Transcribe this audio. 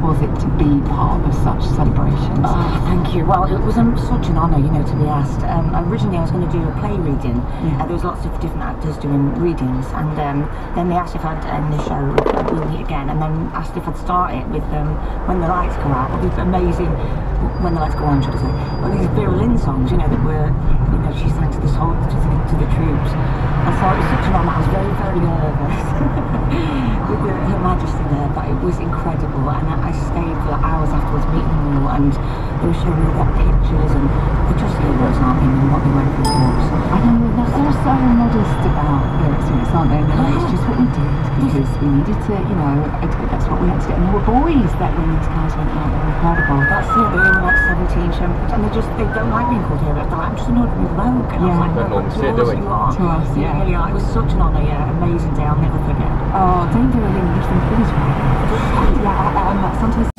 was it to be part of such celebrations? Oh, thank you. Well, it was such an honour, you know, to be asked. Originally I was going to do a play reading. Yeah. There was lots of different actors doing readings, and then they asked if I'd end the show with We'll Meet Again, and then asked if I'd start it with When the Lights Go Out, all these amazing, When the Lights Go On, should I say, all these Vera Lynn songs, you know, that were, you know, she sang to the troops. And so it was such an honour. I was very, very nervous with Her Majesty there, but it was incredible, and I stayed for hours afterwards meeting them all, and they were showing me all their pictures, and they're just heroes, aren't they, and what they went through for us. I know, they're so modest about their experience, aren't they? Like, it's just what we did because we needed to, you know, that's what we had to do. And there were boys that when these guys went out, they were incredible. That's it, they were like 17, and they don't like being called heroes. They're like, I'm just an ordinary bloke. And I was like, no, to us you are. To us, yeah. Really are. It was such an honour, yeah, amazing day, I'll never forget. Oh, Dame Vera Lynn used them pretty well. Yeah, sometimes